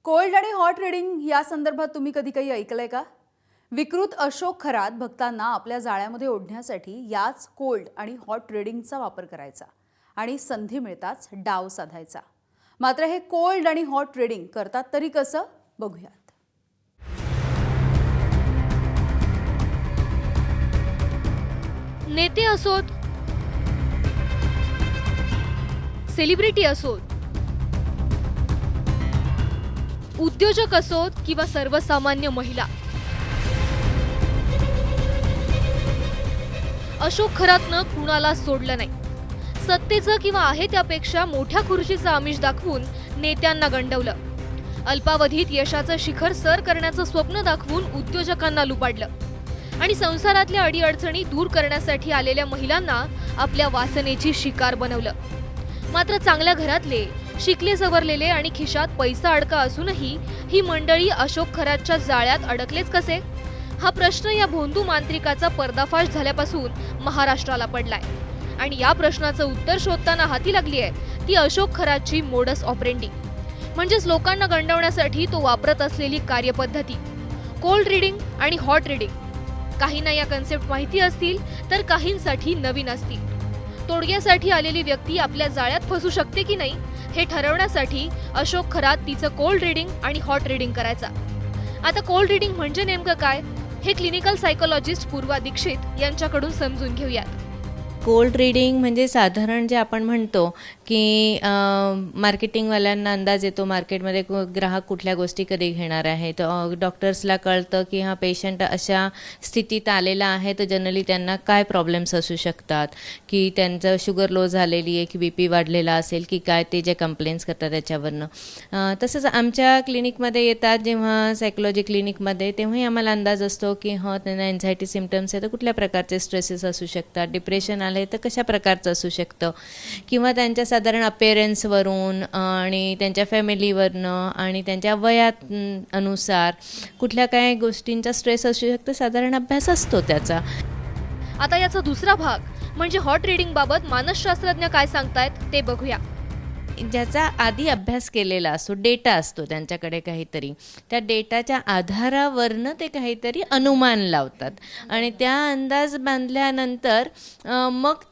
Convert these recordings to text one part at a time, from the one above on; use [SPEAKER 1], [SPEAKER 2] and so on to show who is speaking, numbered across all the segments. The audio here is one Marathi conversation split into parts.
[SPEAKER 1] कोल्ड आणि हॉट रीडिंग या संदर्भात तुम्ही कधी काही ऐकलंय का? विकृत अशोक खरात भक्तांना आपल्या जाळ्यामध्ये ओढण्यासाठी याच कोल्ड आणि हॉट रीडिंगचा वापर करायचा आणि संधी मिळताच डाव साधायचा. मात्र हे कोल्ड आणि हॉट रीडिंग करतात तरी कसं बघूयात.
[SPEAKER 2] नेते असोत, सेलिब्रिटी असोत, उद्योजक असोत किंवा सर्वसामान्य महिला, अशोक खरातनं कुणाला सोडलं नाही. सत्तेचं किंवा आहे त्यापेक्षा मोठ्या खुर्चीचं आमिष दाखवून नेत्यांना गंडवलं. अल्पावधीत यशाचं शिखर सर करण्याचं स्वप्न दाखवून उद्योजकांना लुबाडलं आणि संसारातल्या अडीअडचणी दूर करण्यासाठी आलेल्या महिलांना आपल्या वासनेची शिकार बनवलं. मात्र चांगल्या घरातले, शिकले सवरलेले आणि खिशात पैसा अडका असूनही ही मंडळी अशोक खरातच्या जाळ्यात अडकलेच कसे? हा प्रश्न या भोंदू मांत्रिकाचा पर्दाफाश झाल्यापासून महाराष्ट्राला पडलाय आणि या प्रश्नाचं उत्तर शोधताना हाती लागली आहे ती अशोक खरातची मोडस ऑपरेंडी, म्हणजेच लोकांना गंडवण्यासाठी तो वापरत असलेली कार्यपद्धती. कोल्ड रीडिंग आणि हॉट रीडिंग. काहींना या कन्सेप्ट माहिती असतील तर काहींसाठी नवीन असतील. तोडग्यासाठी आलेली व्यक्ती आपल्या जाळ्यात फसू शकते की नाही हे ठरवण्यासाठी अशोक खरात तिचं कोल्ड रीडिंग आणि हॉट रीडिंग करायचा. आता कोल्ड रीडिंग म्हणजे नेमकं काय हे क्लिनिकल सायकोलॉजिस्ट पूर्वा दीक्षित यांच्याकडून समजून घेऊयात.
[SPEAKER 3] कोल्ड रीडिंग म्हणजे साधारण जे आपण म्हणतो की मार्केटिंगवाल्यांना अंदाज येतो मार्केटमध्ये ग्राहक कुठल्या गोष्टी कधी घेणार आहेत. डॉक्टर्सला कळतं की हा पेशंट अशा स्थितीत आलेला आहे तर जनरली त्यांना काय प्रॉब्लेम्स असू शकतात, की त्यांचं शुगर लो झालेली आहे, की BP वाढलेला असेल की काय, ते जे कंप्लेंट्स करतात त्याच्यावरनं. तसंच आमच्या क्लिनिकमध्ये येतात जेव्हा सायकोलॉजी क्लिनिकमध्ये, तेव्हाही आम्हाला अंदाज असतो की त्यांना एन्झायटी सिम्पटम्स आहे तर कुठल्या प्रकारचे स्ट्रेसेस असू शकतात, डिप्रेशन आले तर कशा प्रकारचं असू शकतं, किंवा त्यांच्या साधारण अपेअरन्सवरून आणि त्यांच्या फॅमिलीवरनं आणि त्यांच्या वयात अनुसार कुठल्या काय गोष्टींचा स्ट्रेस असू शकतो. साधारण अभ्यास असतो त्याचा.
[SPEAKER 2] आता याचा दुसरा भाग म्हणजे हॉट रीडिंग बाबत मानसशास्त्रज्ञ काय सांगतायत ते बघूया.
[SPEAKER 3] ज्याचा आधी अभ्यास केलेला असतो, डेटा असतो त्यांच्याकडे काहीतरी, त्या डेटाच्या आधारावरनं ते काहीतरी अनुमान लावतात आणि त्या अंदाज बांधल्यानंतर मग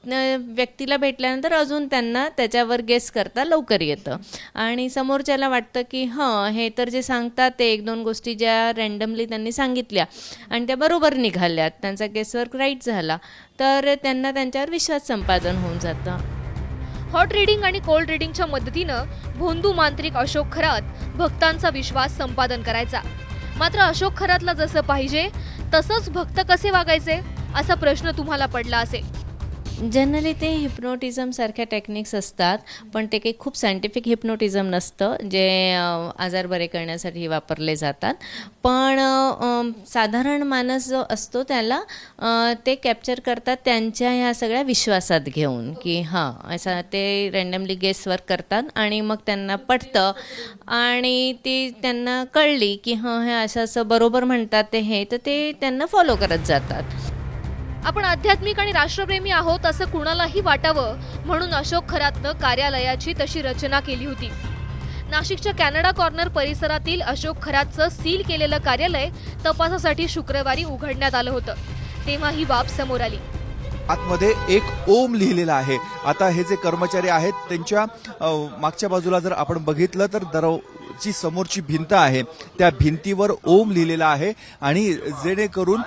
[SPEAKER 3] व्यक्तीला भेटल्यानंतर अजून त्यांना त्याच्यावर गेस करता लवकर येतं आणि समोरच्याला वाटतं की हे तर जे सांगतात ते एक दोन गोष्टी ज्या रँडमली त्यांनी सांगितल्या आणि त्या बरोबर निघाल्यात, त्यांचा गेसवर्क राईट झाला तर त्यांना त्यांच्यावर विश्वास संपादन होऊन जातं.
[SPEAKER 2] हॉट रीडिंग आणि कोल्ड रीडिंगच्या मदतीनं भोंदू मांत्रिक अशोक खरात भक्तांचा विश्वास संपादन करायचा. मात्र अशोक खरातला जसं पाहिजे तसंच भक्त कसे वागायचे असा प्रश्न तुम्हाला पडला असेल.
[SPEAKER 3] जनरली ते हिप्नोटिझमसारख्या टेक्निक्स असतात, पण ते काही खूप सायंटिफिक हिप्नोटिझम नसतं जे आजार बरे करण्यासाठी वापरले जातात. पण साधारण माणूस जो असतो त्याला ते कॅप्चर करतात त्यांच्या ह्या सगळ्या विश्वासात घेऊन की असं ते रँडमली गेसवर्क करतात आणि मग त्यांना पटतं आणि ती त्यांना कळली की हे असं असं बरोबर म्हणतात ते तर ते त्यांना फॉलो करत जातात.
[SPEAKER 2] आपण आध्यात्मिक आणि राष्ट्रप्रेमी आहोत असं कुणालाही वाटावं म्हणून अशोक खरातनं कार्यालयाची तशी रचना केली होती. नाशिकच्या कॅनडा कॉर्नर परिसरातील अशोक खरातचं सील केलेलं कार्यालय तपासासाठी शुक्रवारी उघडण्यात आलं होतं. तेव्हा ही बाब समोर आली.
[SPEAKER 4] आतमध्ये एक ओम लिहिलेला आहे. आता हे जे कर्मचारी आहेत त्यांच्या मागच्या बाजूला जर आपण बघितलं तर दरवाजाची समोरची भिंत आहे त्या भिंतीवर ओम लिहिलेला आहे आणि जेणेकरून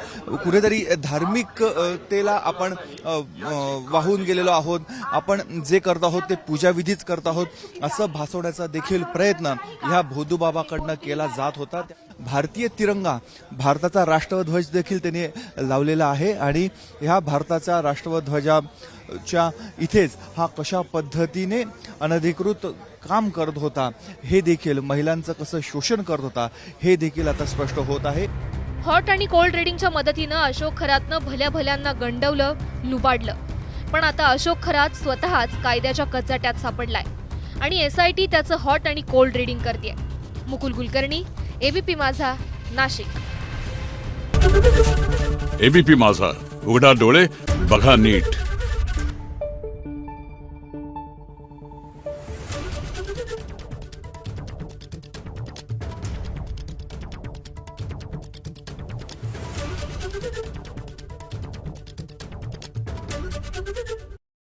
[SPEAKER 4] कुठेतरी धार्मिकतेला आपण वाहून गेलेलो आहोत, आपण जे करत आहोत ते पूजाविधीच करत आहोत असं भासवण्याचा देखील प्रयत्न ह्या भोदूबाबाकडनं केला जात होता. भारतीय तिरंगा, भारताचा राष्ट्रध्वज देखील त्यांनी लावलेला आहे आणि ह्या भारताच्या राष्ट्रध्वजाच्या इथेच हा कशा पद्धतीने अनधिकृत काम करत होता हे देखील, महिलांचं कसं शोषण करत होता हे देखील आता स्पष्ट होत आहे.
[SPEAKER 2] हॉट आणि कोल्ड रीडिंगच्या मदतीनं अशोक खरातनं भल्या भल्यांना गंडवलं, लुबाडलं. पण आता अशोक खरात स्वतःच कायद्याच्या कचाट्यात सापडलाय आणि SIT त्याचं हॉट आणि कोल्ड रीडिंग करतेय. मुकुल कुलकर्णी, ABP माझा, नाशिक.
[SPEAKER 5] ABP माझा, उघडा डोळे बघा नीट.